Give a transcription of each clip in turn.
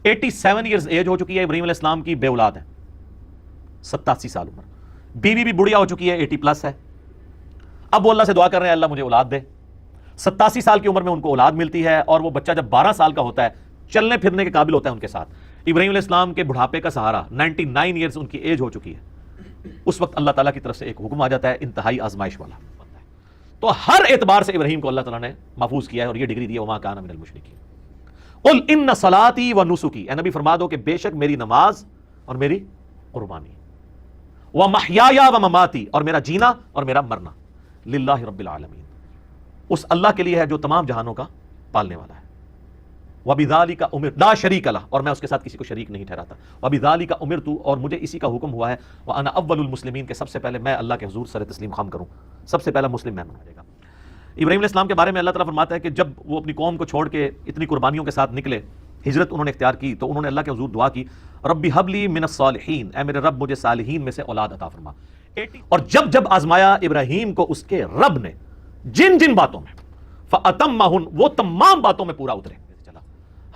87 years age ہو چکی ہے ابراہیم علیہ السلام کی، بے اولاد ہے، 87 سال عمر، بیوی بھی بڑھیا ہو چکی ہے، 80 پلس ہے۔ اب وہ اللہ سے دعا کر رہے ہیں اللہ مجھے اولاد دے۔ 87 سال کی عمر میں ان کو اولاد ملتی ہے، اور وہ بچہ جب 12 سال کا ہوتا ہے چلنے پھرنے کے قابل ہوتا ہے ان کے ساتھ۔ ابراہیم علیہ السلام کے بڑھاپے کا سہارا 99 ایئرز ان کی ایج ہو چکی ہے، اس وقت اللہ تعالیٰ کی طرف سے ایک حکم آ جاتا ہے انتہائی آزمائش والا۔ تو ہر اعتبار سے ابراہیم کو اللہ تعالیٰ نے محفوظ کیا ہے اور یہ ڈگری دی ہے وما کان من المشرکین۔ قل ان صلاتی و نسکی، اے نبی فرما دو کہ بے شک میری نماز اور میری قربانی، ومحیایا و مماتی، اور میرا جینا اور میرا مرنا، للہ رب العالمین، اس اللہ کے لیے ہے جو تمام جہانوں کا پالنے والا ہے۔ وبذالک امرت لا شریک لہ، اور میں اس کے ساتھ کسی کو شریک نہیں ٹھہراتا۔ وبذالک امرت، اور مجھے اسی کا حکم ہوا ہے، وانا اول المسلمین، کہ سب سے پہلے میں اللہ کے حضور سر تسلیم خم کروں، سب سے پہلا مسلم میں بنا گا۔ ابراہیم علیہ السلام کے بارے میں اللہ تعالیٰ فرماتا ہے کہ جب وہ اپنی قوم کو چھوڑ کے اتنی قربانیوں کے ساتھ نکلے، ہجرت انہوں نے اختیار کی، تو انہوں نے اللہ کے حضور دعا کی، ربی حب لی من الصالحین، اے میرے رب مجھے صالحین میں سے اولاد عطا فرما۔ اور جب جب آزمایا ابراہیم کو اس کے رب نے جن جن باتوں میں، فأتمہن، وہ تمام باتوں میں پورا اترے۔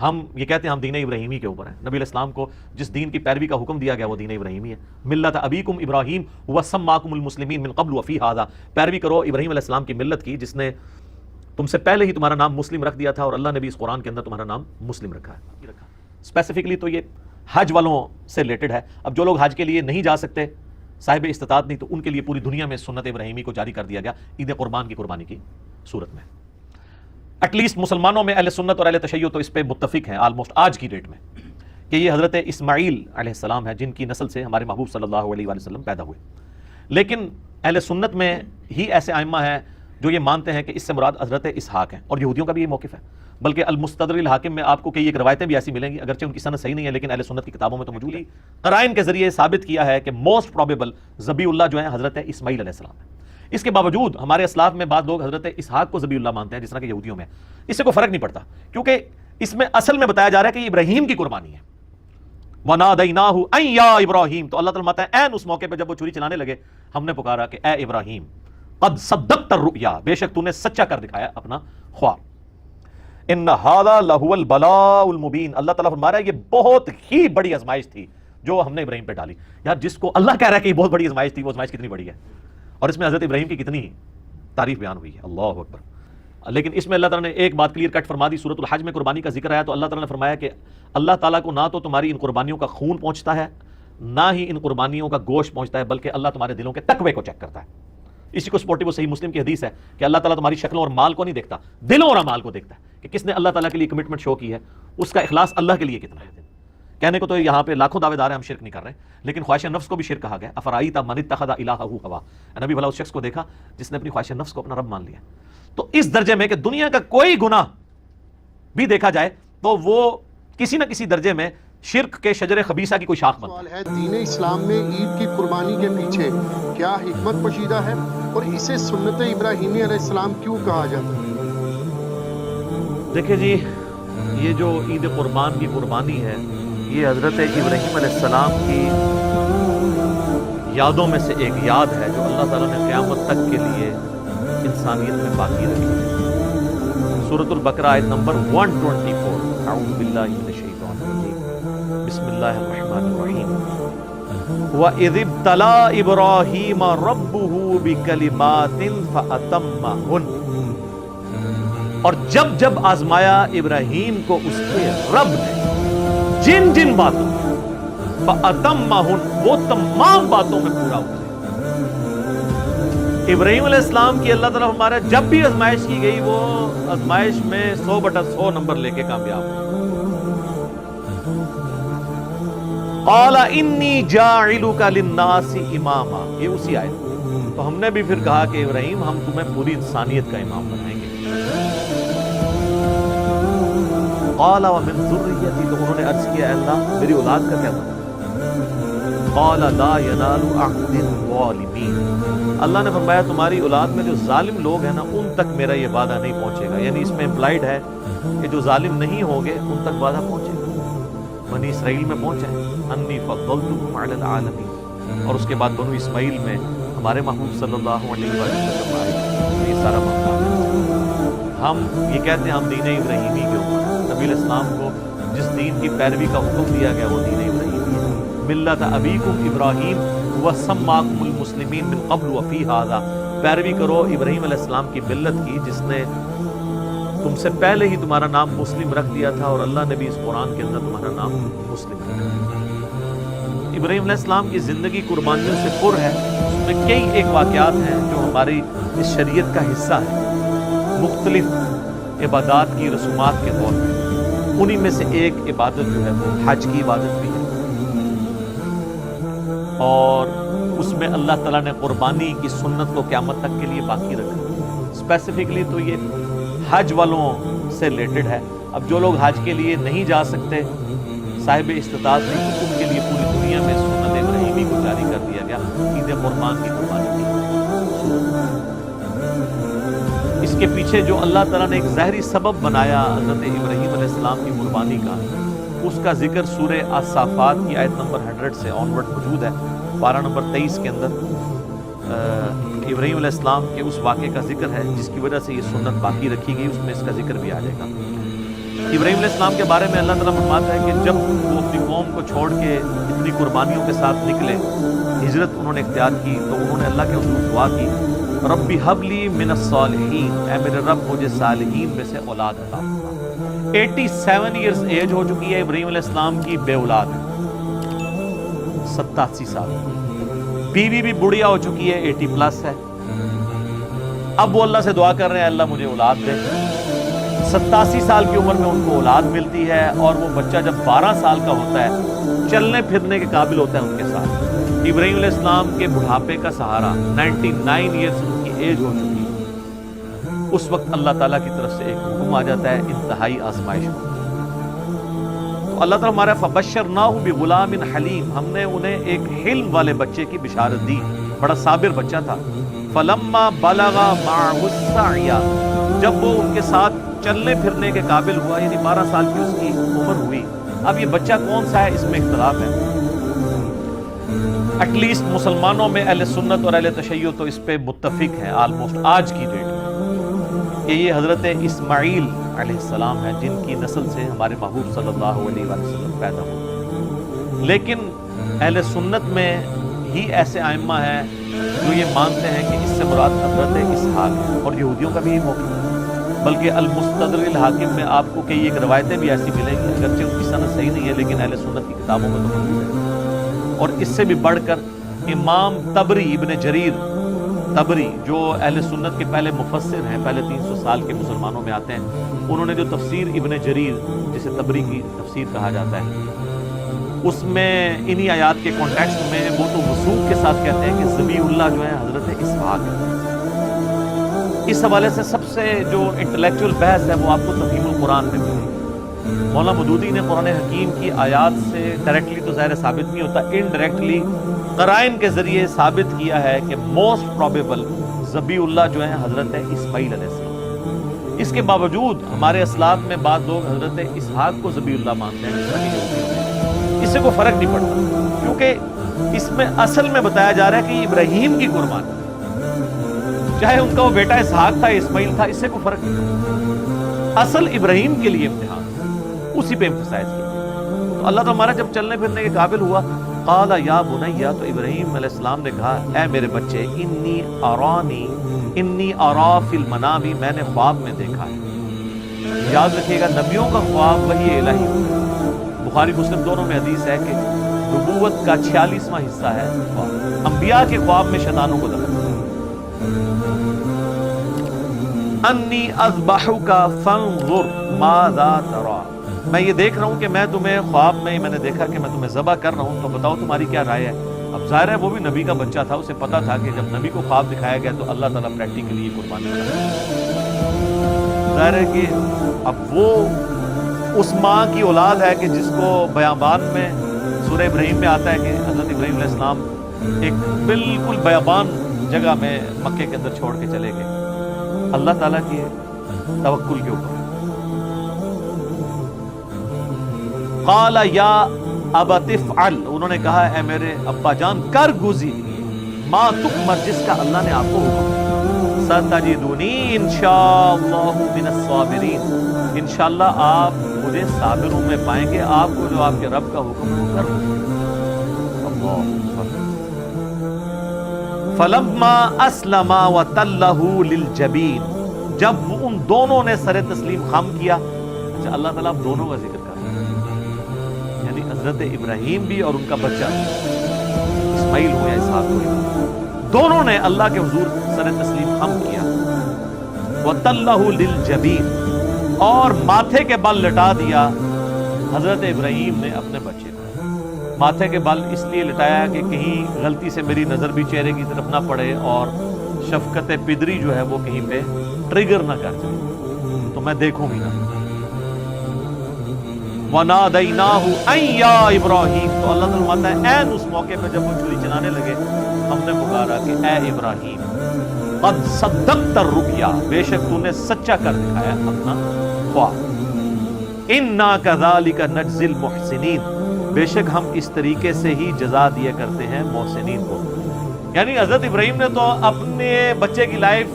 ہم یہ کہتے ہیں ہم دین ابراہیمی کے اوپر ہیں، نبی علیہ السلام کو جس دین کی پیروی کا حکم دیا گیا وہ دین ابراہیمی ہے۔ ملت ابیکم ابراہیم وسماکم المسلمین من قبل وفی ھذا، پیروی کرو ابراہیم علیہ السلام کی ملت کی جس نے تم سے پہلے ہی تمہارا نام مسلم رکھ دیا تھا، اور اللہ نے بھی اس قرآن کے اندر تمہارا نام مسلم رکھا ہے۔ اسپیسیفکلی تو یہ حج والوں سے ریلیٹڈ ہے۔ اب جو لوگ حج کے لیے نہیں جا سکتے، صاحب استطاعت نہیں، تو ان کے لیے پوری دنیا میں سنت ابراہیمی کو جاری کر دیا گیا عید قربان کی قربانی کی صورت میں۔ ایٹ لیسٹ مسلمانوں میں اہل سنت اور اہل تشیع تو اس پہ متفق ہیں آلموسٹ آج کی ڈیٹ میں، کہ یہ حضرت اسماعیل علیہ السلام ہے جن کی نسل سے ہمارے محبوب صلی اللہ علیہ وآلہ وسلم پیدا ہوئے۔ لیکن اہل سنت میں ہی ایسے ائمہ ہیں جو یہ مانتے ہیں کہ اس سے مراد حضرت اسحاق ہیں، اور یہودیوں کا بھی یہ موقف ہے۔ بلکہ المستدرک الحاکم میں آپ کو کئی ایک روایتیں بھی ایسی ملیں گی، اگرچہ ان کی سند صحیح نہیں ہے لیکن اہل سنت کی کتابوں میں تو موجود ہے۔ قرائن کے ذریعے ثابت کیا ہے کہ موسٹ پروبیبل ذبیح اللہ جو ہے حضرت اسماعیل علیہ السلام ہے۔ اس کے باوجود ہمارے اسلاف میں بعض لوگ حضرت اسحاق کو ذبیح اللہ مانتے ہیں، جس طرح کہ یہودیوں میں۔ اس سے کوئی فرق نہیں پڑتا، کیونکہ اس میں اصل میں بتایا جا رہا ہے کہ یہ ابراہیم کی قربانی ہے۔ وَنَادَيْنَاهُ أَن يَا إِبْرَاهِيمُ، تو اللہ تعالیٰ فرماتا ہے اس موقع پہ جب وہ چھری چلانے لگے، ہم نے پکارا کہ اے ابراہیم، قد صدقت الرؤیا، بے شک تو نے سچا کر دکھایا اپنا خواب۔ ان هذا لهو البلاء المبین، اللہ تعالیٰ فرما رہا ہے یہ بہت ہی بڑی آزمائش تھی جو ہم نے ابراہیم پہ ڈالی۔ یار جس کو اللہ کہہ رہا ہے کہ یہ بہت بڑی آزمائش تھی، وہ آزمائش کتنی بڑی ہے، اور اس میں حضرت ابراہیم کی کتنی تعریف بیان ہوئی ہے، اللہ اکبر۔ لیکن اس میں اللہ تعالیٰ نے ایک بات کلیئر کٹ فرما دی، سورۃ الحج میں قربانی کا ذکر آیا تو اللہ تعالیٰ نے فرمایا کہ اللہ تعالیٰ کو نہ تو تمہاری ان قربانیوں کا خون پہنچتا ہے، نہ ہی ان قربانیوں کا گوشت پہنچتا ہے، بلکہ اللہ تمہارے دلوں کے تقوی کو چیک کرتا ہے۔ اسی کو سپورٹیو صحیح مسلم کی حدیث ہے کہ اللہ تعالیٰ تمہاری شکلوں اور مال کو نہیں دیکھتا، دلوں اور اعمال کو دیکھتا ہے، کہ کس نے اللہ تعالیٰ کے لیے کمٹمنٹ شو کی ہے، اس کا اخلاص اللہ کے لیے کتنا ہے۔ کہنے کو تو یہاں پہ لاکھوں دعوے دار ہیں ہم شرک نہیں کر رہے، لیکن خواہش نفس کو بھی شرک کہا گیا۔ افرائیت من اتخذ الہہ ہوا، نبی بھلا اس شخص کو دیکھا جس نے اپنی خواہش نفس کو اپنا رب مان لیا۔ تو اس درجے میں کہ دنیا کا کوئی گناہ بھی دیکھا جائے تو وہ کسی نہ کسی درجے میں شرک کے شجر خبیثہ کی کوئی شاخ بنتا ہے۔ دین اسلام میں عید کی قربانی کے پیچھے کیا حکمت پوشیدہ ہے، اور اسے سنت ابراہیمی علیہ السلام کیوں کہا جاتا ہے؟ دیکھیں جی، یہ جو عید قربان کی قربانی ہے، یہ حضرت ابراہیم علیہ السلام کی یادوں میں سے ایک یاد ہے جو اللہ تعالیٰ نے قیامت تک کے لیے انسانیت میں باقی رکھی ہے۔ سورۃ البقرہ آیت نمبر 124، اعوذ باللہ من الشیطان الرجیم، بسم اللہ الرحمن الرحیم، وَإِذِ ابْتَلَىٰ إِبْرَاهِيمَ رَبُّهُ بِكَلِمَاتٍ فَأَتَمَّهُنَّ، اور جب جب آزمایا ابراہیم کو اس کے رب نے جن جن باتوں فَأَتَمَّهُنَّ، وہ تمام باتوں میں پورا اترے۔ ابراہیم علیہ السلام کی اللہ تعالیٰ ہمارا جب بھی آزمائش کی گئی، وہ آزمائش میں 100/100 نمبر لے کے کامیاب ہوئے۔ قَالَ إِنِّي جَاعِلُكَ لِلنَّاسِ إِمَامًا، یہ اسی آیت۔ تو ہم نے بھی پھر کہا کہ ابراہیم ہم تمہیں پوری انسانیت کا امام بنائیں گے۔ قَالَ وَمِن ذُرِّيَّتِي، تو انہوں نے عرض کیا اے اللہ میری اولاد کا کیا بنا؟ قَالَ لَا يَنَالُ عَهْدِ الظَّالِمِينَ، اللہ نے فرمایا تمہاری اولاد میں جو ظالم لوگ ہیں نا، ان تک میرا یہ وعدہ نہیں پہنچے گا۔ یعنی اس میں امپلائڈ ہے کہ جو ظالم نہیں ہوں گے ان تک وعدہ پہنچے گا۔ بنی اسرائیل میں پہنچا ہے، انی فضلتکم علی العالمین، اور اس کے بعد بنو اسماعیل میں ہمارے محبوب صلی اللہ علیہ وسلم آئے۔ یہ سارا معاملہ ہم یہ کہتے ہیں ہم دین ابراہیمی کے اوپر، نبی علیہ السلام کو جس دین کی پیروی کا حکم دیا گیا وہ دین ابراہیمی ہے۔ ملت ابیکم ابراہیم وسماکم المسلمین من قبل وفی ھذا، پیروی کرو ابراہیم علیہ السلام کی ملت کی جس نے تم سے پہلے ہی تمہارا نام مسلم رکھ دیا تھا، اور اللہ نے بھی اس قرآن کے اندر تمہارا نام مسلم رکھا۔ ابراہیم علیہ السلام کی زندگی قربانیوں سے پر ہے، اس میں کئی ایک واقعات ہیں جو ہماری اس شریعت کا حصہ ہے، مختلف عبادات کی رسومات کے طور پر۔ انہی میں سے ایک عبادت جو ہے وہ حج کی عبادت بھی ہے، اور اس میں اللہ تعالیٰ نے قربانی کی سنت کو قیامت تک کے لیے باقی رکھا۔ اسپیسیفکلی تو یہ حج والوں سے ریلیٹڈ ہے۔ اب جو لوگ حج کے لیے نہیں جا سکتے، صاحب استطاعت نہیں، تو ان کے لیے پوری دنیا میں سنت ابراہیمی کو جاری کر دیا گیا، عید قربان کی قربانی کی۔ اس کے پیچھے جو اللہ تعالیٰ نے ایک ظاہری سبب بنایا حضرت ابراہیم علیہ السلام کی قربانی کا، اس کا ذکر سورہ الصافات کی آیت نمبر 100 سے آنورڈ موجود ہے۔ پارہ نمبر 23 کے اندر ابراہیم علیہ السلام کے اس واقعے کا ذکر ہے جس کی وجہ سے یہ سنت باقی رکھی گئی، اس میں اس کا ذکر بھی آ جائے گا۔ ابراہیم علیہ السلام کے بارے میں اللہ تعالیٰ فرماتا ہے کہ جب وہ اپنی قوم کو چھوڑ کے اتنی قربانیوں کے ساتھ نکلے، ہجرت انہوں نے اختیار کی، تو انہوں نے اللہ کے حضور دعا کی، ربی حب لی من الصالحین، اے میرے رب مجھے صالحین میں سے اولاد عطا فرما۔ 87 ایئرز ایج ہو چکی ہے ابراہیم علیہ السلام کی، بے اولاد ہے، 87 سال۔ بیوی بھی بڑھیا ہو چکی ہے، 80 پلس ہے۔ اب وہ اللہ سے دعا کر رہے ہیں اللہ مجھے اولاد دے۔ 87 سال کی عمر میں ان کو اولاد ملتی ہے، اور وہ بچہ جب 12 سال کا ہوتا ہے، چلنے پھرنے کے قابل ہوتا ہے ان کے ساتھ۔ ابراہیم علیہ السلام کے بڑھاپے کا سہارا 99 ایئرز ان کی ایج ہو چکی ہے۔ اس وقت اللہ تعالیٰ کی طرف سے ایک حکم آ جاتا ہے انتہائی آزمائش میں۔ تو اللہ تعالیٰ ہمارا فبشرناہ بغلام حلیم، ہم نے انہیں ایک حلم والے بچے کی بشارت دی، بڑا صابر بچہ تھا۔ فلما بلغ معه السعی، جب وہ ان کے ساتھ چلنے پھرنے کے قابل ہوا، یعنی 12 سال کی اس کی عمر ہوئی۔ اب یہ بچہ کون سا ہے اس میں اختلاف ہے، ایٹ لیسٹ مسلمانوں میں اہل سنت اور اہل تشیع تو اس پہ متفق ہیں آلموسٹ آج کی ڈیٹ میں، کہ یہ حضرت اسماعیل علیہ السلام ہے جن کی نسل سے ہمارے محبوب صلی اللہ علیہ وسلم پیدا ہوئے۔ لیکن اہل سنت میں ہی ایسے ائمہ ہیں جو یہ مانتے ہیں کہ اس سے مراد حضرت اسحاق ہے، اور یہودیوں کا بھی یہ موقف ہے۔ بلکہ المستدرک الحاکم میں آپ کو کئی ایک روایتیں بھی ایسی ملیں گی، اگرچہ ان کی سند صحیح نہیں ہے لیکن اہل سنت کی کتابوں میں تو موجود ہے۔ اور اس سے بھی بڑھ کر امام طبری، ابن جریر طبری، جو اہل سنت کے پہلے مفسر ہیں، پہلے 300 سال کے مسلمانوں میں آتے ہیں، انہوں نے جو تفسیر ابن جریر جسے طبری کی تفسیر کہا جاتا ہے، اس میں انہی آیات کے کانٹیکسٹ میں وہ تو وثوق کے ساتھ کہتے ہیں کہ ذبیح اللہ جو ہے حضرت اسحاق ہے۔ اس حوالے سے سب سے جو انٹلیکچوئل بحث ہے وہ آپ کو تفہیم القرآن میں ملے گی۔ مولانا مودودی نے قرآن حکیم کی آیات سے ڈائریکٹلی تو ظاہر ثابت نہیں ہوتا، انڈائریکٹلی قرائن کے ذریعے ثابت کیا ہے کہ موسٹ پروبیبل ذبیح اللہ جو ہے حضرت اسماعیل علیہ السلام۔ اس کے باوجود ہمارے اسلاف میں بعض لوگ حضرت اسحاق کو ذبیح اللہ مانتے ہیں، اس سے کوئی فرق نہیں پڑتا، کیونکہ اس میں اصل میں بتایا جا رہا ہے کہ یہ ابراہیم کی قربانی، چاہے ان کا وہ بیٹا اسحاق تھا اسماعیل تھا، اس سے کوئی فرق نہیں پڑتا، اصل ابراہیم کے لیے امتحان اسی پہ ایمفسائز کیا۔ تو اللہ تعالیٰ ہمارا جب چلنے پھرنے کے قابل ہوا، قال یا بنیا، تو ابراہیم علیہ السلام نے کہا اے میرے بچے، انی ارا فی المنام، میں نے خواب میں دیکھا ہے۔ یاد رکھیے گا نبیوں کا خواب وحی الہی ہوتا ہے، بخاری مسلم دونوں میں حدیث ہے کہ نبوت کا 46واں حصہ ہے خواب، انبیاء کے خواب میں شیطانوں کو دخل۔ انی اذبحک فانظر ماذا تری، میں یہ دیکھ رہا ہوں کہ میں تمہیں خواب میں نے دیکھا کہ میں تمہیں ذبح کر رہا ہوں، تو بتاؤ تمہاری کیا رائے ہے۔ اب ظاہر ہے وہ بھی نبی کا بچہ تھا، اسے پتا تھا کہ جب نبی کو خواب دکھایا گیا تو اللہ تعالیٰ پریکٹیکلی یہ قربانی کرے۔ ظاہر ہے کہ اب وہ اس ماں کی اولاد ہے کہ جس کو بیابان میں سورہ ابراہیم میں آتا ہے کہ حضرت ابراہیم علیہ السلام ایک بالکل بیابان جگہ میں مکے کے اندر چھوڑ کے چلے گئے اللہ تعالیٰ کی توکل کے اوپر۔ قال یا ابت افعل، انہوں نے کہا اے میرے ابا جان کر گزی ما تؤمر، جس کا اللہ نے آپ کو حکم دیا۔ ستجدونی انشاءاللہ من الصابرین، انشاءاللہ آپ مجھے صابروں میں پائیں گے، آپ کو جو آپ کے رب کا حکم ہے وہ کر دیں۔ فلما اسلما وتلہ للجبین، جب وہ ان دونوں نے سر تسلیم خم کیا۔ اچھا، اللہ تعالیٰ اب دونوں کا ذکر کر رہے ہیں، یعنی حضرت ابراہیم بھی اور ان کا بچہ اسماعیل ہو یا اسحاق ہو، دونوں نے اللہ کے حضور سر تسلیم خم کیا۔ وتلہ للجبین، اور ماتھے کے بل لٹا دیا حضرت ابراہیم نے اپنے بچے کو۔ ماتھے کے بل اس لیے لٹایا کہ کہیں غلطی سے میری نظر بھی چہرے کی طرف نہ پڑے اور شفقت پدری جو ہے وہ کہیں پہ ٹریگر نہ کر جائے، تو میں دیکھوں گی نہ۔ وَنَادَيْنَاهُ أَن يَا إِبْرَاهِيمُ، تو اللہ تعالیٰ فرماتا ہے عین اس موقع پہ جب وہ چھری چلانے لگے، ہم نے پکارا کہ اے ابراہیم، قد صدقت الرؤیا، بے شک تو نے سچا کر دکھایا اپنا خواب۔ اِنَّا كَذَلِكَ نَجْزِي الْمُحْسِنِينَ، بے شک ہم اس طریقے سے ہی جزا دیا کرتے ہیں محسنین کو۔ یعنی حضرت ابراہیم نے تو اپنے بچے کی لائف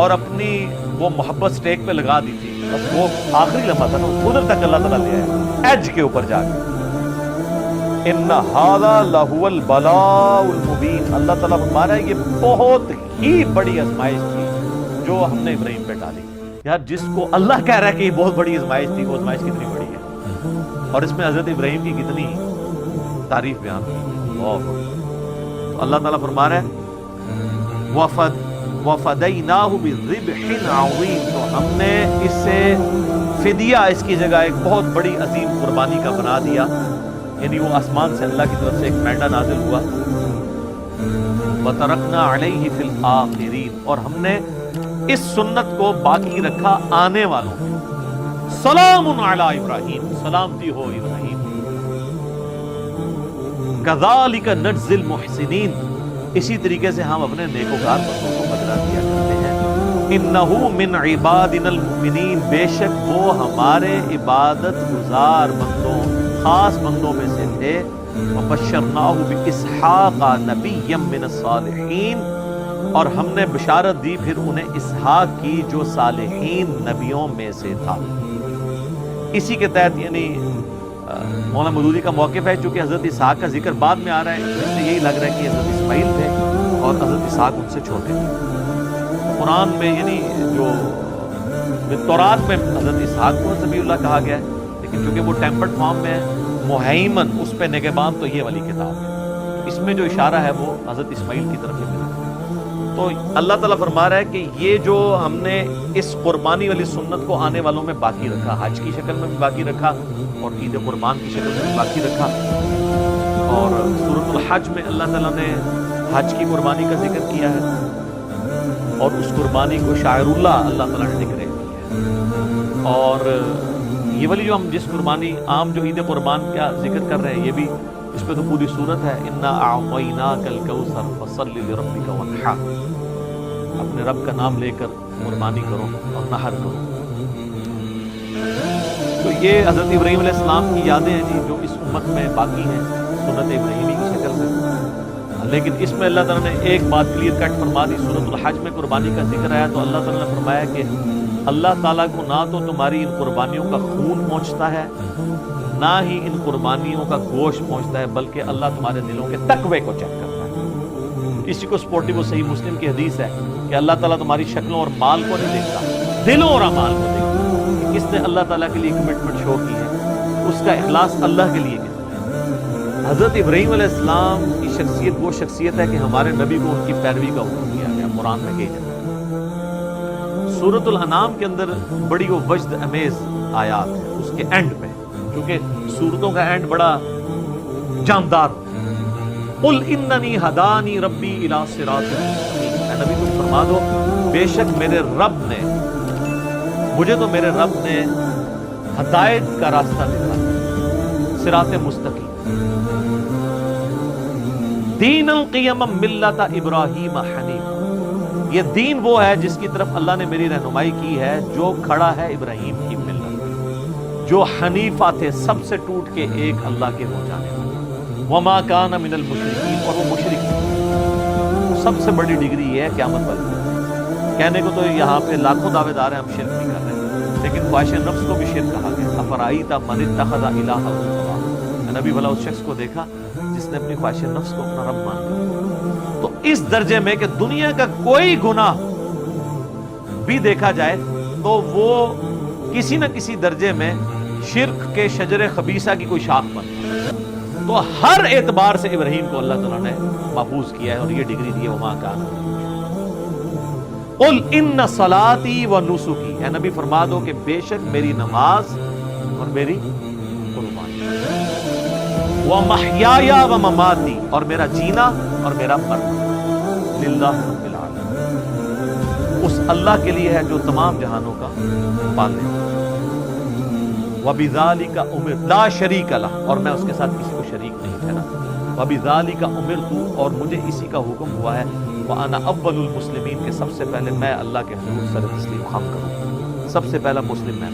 اور اپنی وہ محبت سٹیک پہ لگا دی تھی، بس وہ آخری لمحہ تھا نا، ادھر تک اللہ تعالیٰ لے آیا ایج کے اوپر جا کے۔ ان ھذا لہو البلاء المبین، اللہ تعالیٰ فرما رہا ہے یہ بہت ہی بڑی آزمائش تھی جو ہم نے ابراہیم پہ ڈالی۔ یار جس کو اللہ کہہ رہا ہے کہ یہ بہت بڑی آزمائش تھی، وہ آزمائش کتنی بڑی ہے، اور اس میں حضرت ابراہیم کی کتنی تعریف بیان کی۔ تو اللہ تعالیٰ فرما رہا ہے وَفَدَيْنَاهُ بِذِبْحٍ عَظِيمٍ، تو ہم نے اسے فدیہ اس کی جگہ ایک بہت بڑی عظیم قربانی کا بنا دیا، یعنی وہ آسمان سے اللہ کی طرف سے ایک مینڈا نازل ہوا۔ وَتَرَكْنَا عَلَيْهِ فِي الْآخِرِينَ، اور ہم نے اس سنت کو باقی رکھا آنے والوں میں۔ سلام علی ابراہیم، سلامتی ہو ابراہیم۔ کذالک نجزی المحسنین، اسی طریقے سے ہم اپنے نیکوکار بندوں کو بدلہ دیا کرتے ہیں۔ انہ من عبادنا المؤمنین، بے شک وہ ہمارے عبادت گزار بندوں، خاص بندوں میں سے تھے۔ وبشرناہ باسحاق نبیا من الصالحین، اور ہم نے بشارت دی پھر انہیں اسحاق کی جو صالحین نبیوں میں سے تھا۔ اسی کے تحت یعنی مولانا مودودی کا موقف ہے، چونکہ حضرت اسحاق کا ذکر بعد میں آ رہا ہے، اس سے یہی لگ رہا ہے کہ حضرت اسماعیل تھے اور حضرت اسحاق ان سے چھوٹے تھے۔ قرآن میں یعنی جو تورات میں حضرت اسحاق کو ذبیح اللہ کہا گیا ہے، لیکن چونکہ وہ ٹیمپرڈ فارم میں ہے، مہیمن اس پہ نگہبان تو یہ والی کتاب ہے، اس میں جو اشارہ ہے وہ حضرت اسماعیل کی طرف ہے۔ تو اللہ تعالیٰ فرما رہا ہے کہ یہ جو ہم نے اس قربانی والی سنت کو آنے والوں میں باقی رکھا، حج کی شکل میں بھی باقی رکھا اور عید قربان کی شکل میں بھی باقی رکھا۔ اور سورۃ الحج میں اللہ تعالیٰ نے حج کی قربانی کا ذکر کیا ہے، اور اس قربانی کو شاعر اللہ تعالیٰ نے ذکر کیا ہے۔ اور یہ والی جو ہم جس قربانی عام جو عید قربان کا ذکر کر رہے ہیں، یہ بھی اس پہ تو پوری صورت ہے، انا اعطیناک الکوثر فصل لربک وانحر، اپنے رب کا نام لے کر قربانی کرو اور نحر کرو۔ تو یہ حضرت ابراہیم علیہ السلام کی یادیں ہیں جی، جو اس امت میں باقی ہیں سنت ابراہیمی کی شکل میں۔ لیکن اس میں اللہ تعالیٰ نے ایک بات کلیئر کٹ فرما دی، سورۃ الحج میں قربانی کا ذکر آیا تو اللہ تعالیٰ نے فرمایا کہ اللہ تعالیٰ کو نہ تو تمہاری ان قربانیوں کا خون پہنچتا ہے، نہ ہی ان قربانیوں کا گوشت پہنچتا ہے، بلکہ اللہ تمہارے دلوں کے تقوی کو چیک کرتا ہے۔ اسی کو سپورٹنگ وہ صحیح مسلم کی حدیث ہے کہ اللہ تعالیٰ تمہاری شکلوں اور مال کو نہیں دیکھتا، دلوں اور اعمال کو دیکھتا ہے۔ کس نے اللہ تعالیٰ کے لیے کمٹمنٹ شو کی ہے، اس کا اخلاص اللہ کے لیے کتنا ہے۔ حضرت ابراہیم علیہ السلام کی شخصیت وہ شخصیت ہے کہ ہمارے نبی کو ان کی پیروی کا حکم کیا گیا، قرآن میں کہی جاتا ہے۔ سورۃ الانعام کے اندر بڑی وہ وجد امیز آیات ہے اس کے اینڈ پہ، کیونکہ سورتوں کا اینڈ بڑا جاندار ہوتا ہے۔ قل اننی ہدانی ربی الی صراط مستقیم، اے نبی تم فرما دو بے شک میرے رب نے مجھے تو میرے رب نے ہدایت کا راستہ دکھایا، صراط مستقیم۔ دین القیم ملت ابراہیم حنیف، یہ دین وہ ہے جس کی طرف اللہ نے میری رہنمائی کی ہے، جو کھڑا ہے ابراہیم کی ملت، جو حنیفہ تھے، سب سے ٹوٹ کے ایک اللہ کے ہو جانے والے، وما کان من المشرکین، اور وہ مشرک تھے۔ سب سے بڑی ڈگری یہ ہے قیامت والی، کہنے کو تو یہاں پہ لاکھوں دعوے دار ہیں ہم شرک نہیں کر رہے، لیکن خواہش نفس کو بھی شرک کہا گیا. افرائیت من اتخذ الہہ ہواہ، نبی بھلا اس شخص کو دیکھا جس نے اپنی خواہش نفس کو اپنا رب مان لیا. تو اس درجے میں کہ دنیا کا کوئی گناہ بھی دیکھا جائے تو وہ کسی نہ کسی درجے میں شرک کے شجر خبیثہ کی کوئی شاخ بنتا. تو ہر اعتبار سے ابراہیم کو اللہ تعالیٰ نے محفوظ کیا ہے اور یہ ڈگری دی ہے وما کان. قل ان صلاتی و نسکی، اے نبی فرما دو کہ بے شک میری نماز اور میری قربانی، ومحیایا و مماتی، اور میرا جینا اور میرا مرنا، للہ رب العالمین، اس اللہ کے لیے ہے جو تمام جہانوں کا پالنے والا. وَبِذَلِكَ أُمِرْتُ لا شریک لہ، اور میں اس کے ساتھ کسی کو شریک نہیں ٹھہرا. وَبِذَلِكَ أُمِرْتُ، اور مجھے اسی کا حکم ہوا ہے. وَأَنَا أَوَّلُ الْمُسْلِمِينَ، کہ سب سے پہلے میں اللہ کے حضور سر تسلیم خم کروں، سب سے پہلا مسلم میں.